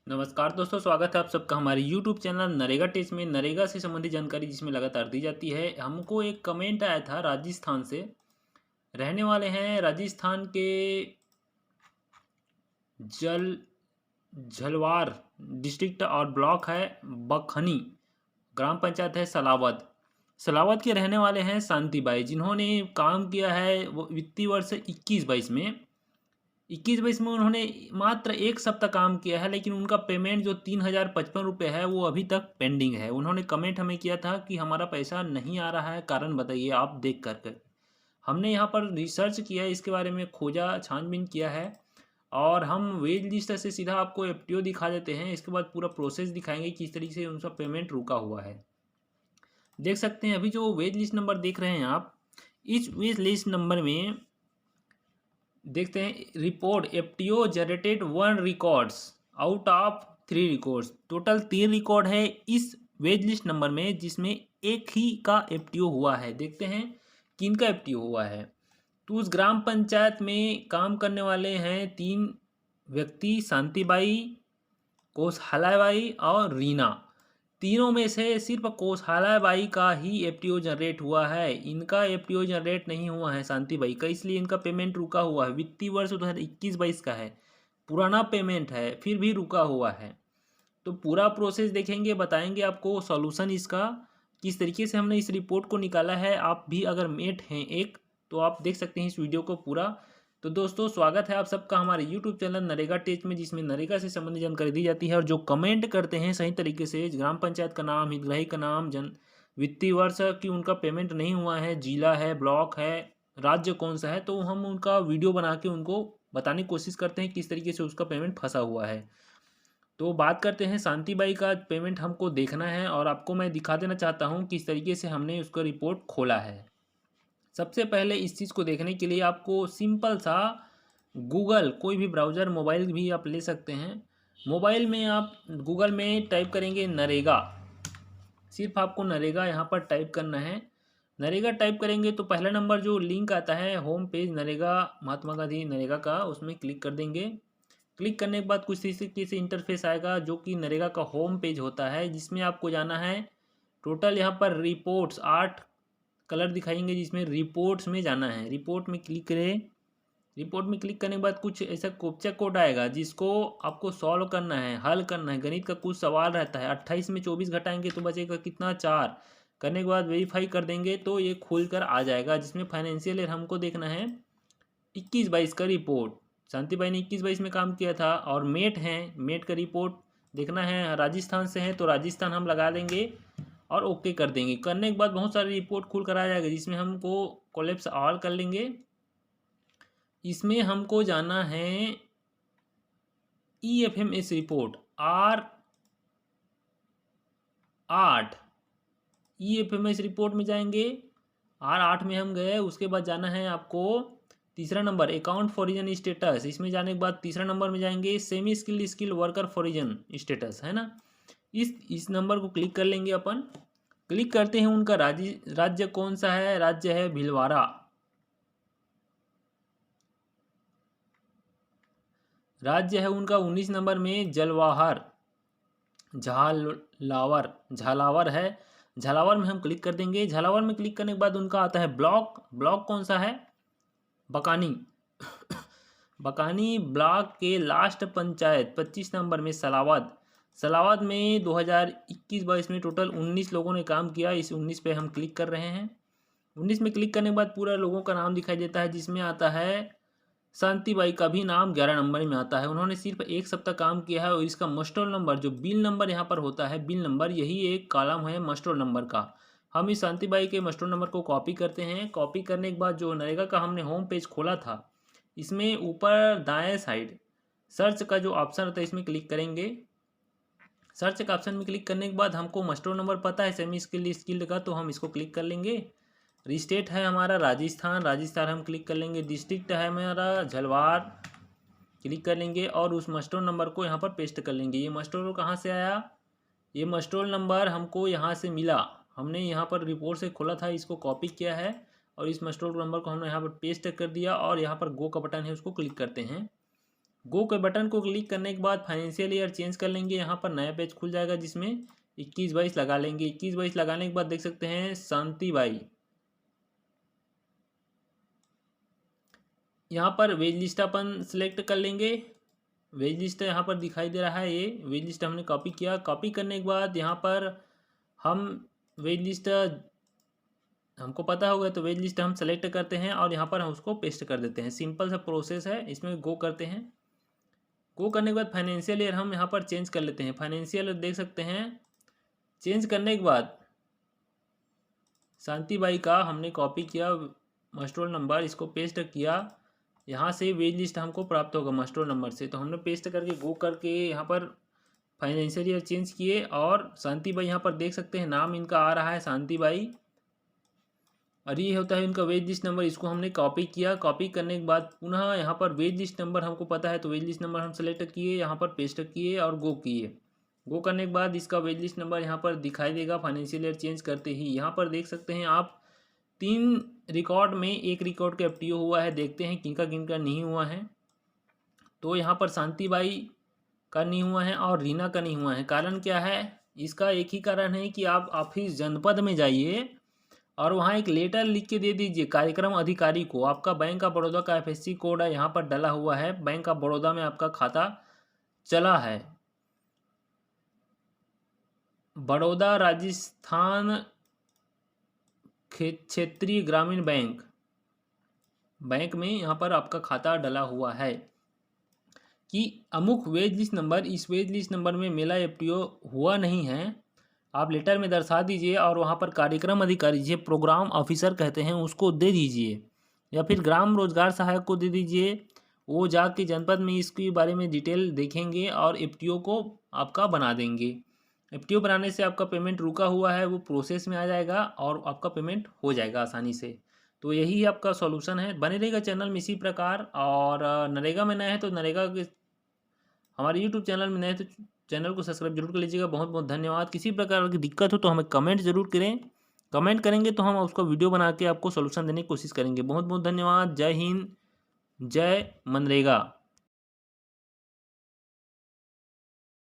नमस्कार दोस्तों, स्वागत है आप सबका हमारे YouTube चैनल नरेगा टिप्स में। नरेगा से संबंधित जानकारी जिसमें लगातार दी जाती है। हमको एक कमेंट आया था राजस्थान से, रहने वाले हैं राजस्थान के जल झलवार डिस्ट्रिक्ट और ब्लॉक है बखनी, ग्राम पंचायत है सलावद। सलावद के रहने वाले हैं शांतिबाई, जिन्होंने काम किया है वो वित्तीय वर्ष 21-22 में। 21-22 में उन्होंने मात्र एक सप्ताह काम किया है, लेकिन उनका पेमेंट जो 3055 रुपये है वो अभी तक पेंडिंग है। उन्होंने कमेंट हमें किया था कि हमारा पैसा नहीं आ रहा है, कारण बताइए आप देख कर। हमने यहाँ पर रिसर्च किया, इसके बारे में खोजा, छानबीन किया है और हम वेज लिस्ट से सीधा आपको एफटीओ दिखा देते हैं। इसके बाद पूरा प्रोसेस दिखाएंगे किस तरीके से उनका पेमेंट रुका हुआ है। देख सकते हैं अभी जो वेज लिस्ट नंबर देख रहे हैं आप, इस वेज लिस्ट नंबर में देखते हैं report FTO generated 1 records out of 3 records. Total 3 record है इस वेज लिस्ट नंबर में, जिसमें एक ही का एफटीओ हुआ है। देखते हैं किन का एफटीओ हुआ है। तो उस ग्राम पंचायत में काम करने वाले हैं 3 व्यक्ति, शांतिबाई, कोसहलाबाई और रीना। तीनों में से सिर्फ कोसहलाबाई का ही एफटीओ जनरेट हुआ है, इनका एफटीओ जनरेट नहीं हुआ है शांतिबाई का, इसलिए इनका पेमेंट रुका हुआ है। वित्तीय वर्ष 2021-22 का है, पुराना पेमेंट है, फिर भी रुका हुआ है। तो पूरा प्रोसेस देखेंगे, बताएंगे आपको सॉल्यूशन इसका, किस तरीके से हमने इस रिपोर्ट को निकाला है। आप भी अगर मेट हैं एक, तो आप देख सकते हैं इस वीडियो को पूरा। तो दोस्तों, स्वागत है आप सबका हमारे यूट्यूब चैनल नरेगा टिप्स में, जिसमें नरेगा से संबंधित जानकारी दी जाती है। और जो कमेंट करते हैं सही तरीके से, ग्राम पंचायत का नाम, हितग्राही का नाम, वित्तीय वर्ष कि उनका पेमेंट नहीं हुआ है, जिला है, ब्लॉक है, राज्य कौन सा है, तो हम उनका वीडियो बना के उनको बताने की कोशिश करते हैं किस तरीके से उसका पेमेंट फंसा हुआ है। तो बात करते हैं शांतिबाई का पेमेंट हमको देखना है और आपको मैं दिखा देना चाहता हूँ किस तरीके से हमने उसका रिपोर्ट खोला है। सबसे पहले इस चीज़ को देखने के लिए आपको सिंपल सा गूगल, कोई भी ब्राउज़र, मोबाइल भी आप ले सकते हैं। मोबाइल में आप गूगल में टाइप करेंगे नरेगा, सिर्फ आपको नरेगा यहाँ पर टाइप करना है। नरेगा टाइप करेंगे तो पहला नंबर जो लिंक आता है होम पेज नरेगा, महात्मा गांधी नरेगा का, उसमें क्लिक कर देंगे। क्लिक करने के बाद कुछ इस तरीके से इंटरफेस आएगा, जो कि नरेगा का होम पेज होता है, जिसमें आपको जाना है। टोटल यहाँ पर रिपोर्ट्स 8 कलर दिखाएंगे, जिसमें रिपोर्ट्स में जाना है। रिपोर्ट में क्लिक करें। रिपोर्ट में क्लिक करने के बाद कुछ ऐसा कैप्चा कोड आएगा, जिसको आपको सॉल्व करना है, हल करना है। गणित का कुछ सवाल रहता है। 28 में 24 घटाएंगे तो बचेगा कितना, 4। करने के बाद वेरीफाई कर देंगे तो ये खुल कर आ जाएगा, जिसमें फाइनेंशियल ईयर हमको देखना है 21-22 का रिपोर्ट। शांतिबाई ने 21-22 में काम किया था और मेट हैं, मेट का रिपोर्ट देखना है। राजस्थान से हैं तो राजस्थान हम लगा देंगे और ओके कर देंगे। करने के बाद बहुत सारी रिपोर्ट खुल कर आ जाएगा, जिसमें हमको कोलैप्स ऑल कर लेंगे। इसमें हमको जाना है EFMS report R8, EFMS report में जाएंगे। R8 में हम गए, उसके बाद जाना है आपको तीसरा नंबर अकाउंट फॉरिजन स्टेटस। इसमें जाने के बाद तीसरा नंबर में जाएंगे semi skilled worker foreign status, है ना। इस नंबर को क्लिक कर लेंगे अपन। क्लिक करते हैं, उनका राज्य कौन सा है, राज्य है भिलवाड़ा। राज्य है उनका 19 नंबर में जलवाहर, झालावर है। झालावर में हम क्लिक कर देंगे। झालावर में क्लिक करने के बाद उनका आता है ब्लॉक। ब्लॉक कौन सा है, बकानी। बकानी ब्लॉक के लास्ट पंचायत 25 नंबर में सलावद। सलावद में 2021-22 में टोटल 19 लोगों ने काम किया। इस 19 पे हम क्लिक कर रहे हैं। 19 में क्लिक करने के बाद पूरा लोगों का नाम दिखाई देता है, जिसमें आता है शांतिबाई का भी नाम 11 नंबर में आता है। उन्होंने सिर्फ एक सप्ताह काम किया है और इसका मस्टर नंबर, जो बिल नंबर यहाँ पर होता है, बिल नंबर, यही एक कॉलम है मस्टर नंबर का। हम इस शांतिबाई के मस्टर नंबर को कॉपी करते हैं। कॉपी करने के बाद जो नरेगा का हमने होम पेज खोला था, इसमें ऊपर दाएं साइड सर्च का जो ऑप्शन होता है, इसमें क्लिक करेंगे। सर्च के ऑप्शन में क्लिक करने के बाद हमको मस्टर नंबर पता है सेमी स्किल्ड का, तो हम इसको क्लिक कर लेंगे। स्टेट है हमारा राजस्थान, राजस्थान हम क्लिक कर लेंगे। डिस्ट्रिक्ट है हमारा झलवार, क्लिक कर लेंगे और उस मस्टोर नंबर को यहाँ पर पेस्ट कर लेंगे। ये मस्टोर कहाँ से आया, ये मस्टोर नंबर हमको यहाँ से मिला। हमने यहाँ पर रिपोर्ट से खोला था, इसको कॉपी किया है और इस मस्टोर नंबर को हमने यहाँ पर पेस्ट कर दिया और यहाँ पर गो का बटन है, उसको क्लिक करते हैं। गो के बटन को क्लिक करने के बाद फाइनेंशियल ईयर चेंज कर लेंगे। यहाँ पर नया पेज खुल जाएगा जिसमें 21-22 लगा लेंगे। 21-22 लगाने के बाद देख सकते हैं शांति बाई, यहाँ पर वेज लिस्ट अपन सेलेक्ट कर लेंगे। वेज लिस्ट यहाँ पर दिखाई दे रहा है, ये वेज लिस्ट हमने कॉपी किया। कॉपी करने के बाद यहाँ पर हम वेज लिस्ट हमको पता होगा तो वेज लिस्ट हम सेलेक्ट करते हैं और यहाँ पर हम उसको पेस्ट कर देते हैं। सिंपल सा प्रोसेस है। इसमें गो करते हैं। गो करने के बाद फाइनेंशियल ईयर हम यहाँ पर चेंज कर लेते हैं। फाइनेंशियल ईयर देख सकते हैं। चेंज करने के बाद शांति बाई का हमने कॉपी किया मास्टर नंबर, इसको पेस्ट किया। यहाँ से वेज लिस्ट हमको प्राप्त होगा मास्टर नंबर से, तो हमने पेस्ट करके गो करके यहाँ पर फाइनेंशियल ईयर चेंज किए और शांति बाई यहाँ पर देख सकते हैं नाम इनका आ रहा है शांति बाई, और ये होता है इनका वेज लिस्ट नंबर। इसको हमने कॉपी किया। कॉपी करने के बाद पुनः यहाँ पर वेज लिस्ट नंबर हमको पता है तो वेज लिस्ट नंबर हम सेलेक्ट किए, यहाँ पर पेस्ट किए और गो किए। गो करने के बाद इसका वेज लिस्ट नंबर यहाँ पर दिखाई देगा फाइनेंशियल ईयर चेंज करते ही। यहाँ पर देख सकते हैं आप 3 रिकॉर्ड में 1 रिकॉर्ड का एफटीओ हुआ है। देखते हैं किनका नहीं हुआ है। तो यहाँ पर शांति बाई का नहीं हुआ है और रीना का नहीं हुआ है। कारण क्या है? इसका एक ही कारण है कि आप ऑफिस जनपद में जाइए और वहाँ एक लेटर लिख के दे दीजिए कार्यक्रम अधिकारी को। आपका बैंक ऑफ बड़ौदा का एफएससी कोड है, यहाँ पर डला हुआ है। बैंक ऑफ बड़ौदा में आपका खाता चला है। बड़ौदा राजस्थान क्षेत्रीय ग्रामीण बैंक में यहाँ पर आपका खाता डला हुआ है कि अमुक वेज लिस्ट नंबर, इस वेज लिस्ट नंबर में मेरा एफटीओ हुआ नहीं है। आप लेटर में दर्शा दीजिए और वहाँ पर कार्यक्रम अधिकारी जिसे प्रोग्राम ऑफिसर कहते हैं उसको दे दीजिए, या फिर ग्राम रोजगार सहायक को दे दीजिए। वो जाके जनपद में इसके बारे में डिटेल देखेंगे और एफटीओ को आपका बना देंगे। एफटीओ बनाने से आपका पेमेंट रुका हुआ है वो प्रोसेस में आ जाएगा और आपका पेमेंट हो जाएगा आसानी से। तो यही आपका सॉल्यूशन है। बने रहेगा चैनल में इसी प्रकार। और नरेगा में नए हैं तो नरेगा के हमारे यूट्यूब चैनल में नए तो चैनल को सब्सक्राइब जरूर कर लीजिएगा। बहुत बहुत धन्यवाद। किसी प्रकार की दिक्कत हो तो हमें कमेंट जरूर करें। कमेंट करेंगे तो हम उसका वीडियो बना के आपको सॉल्यूशन देने की कोशिश करेंगे। बहुत बहुत धन्यवाद। जय हिंद, जय मनरेगा।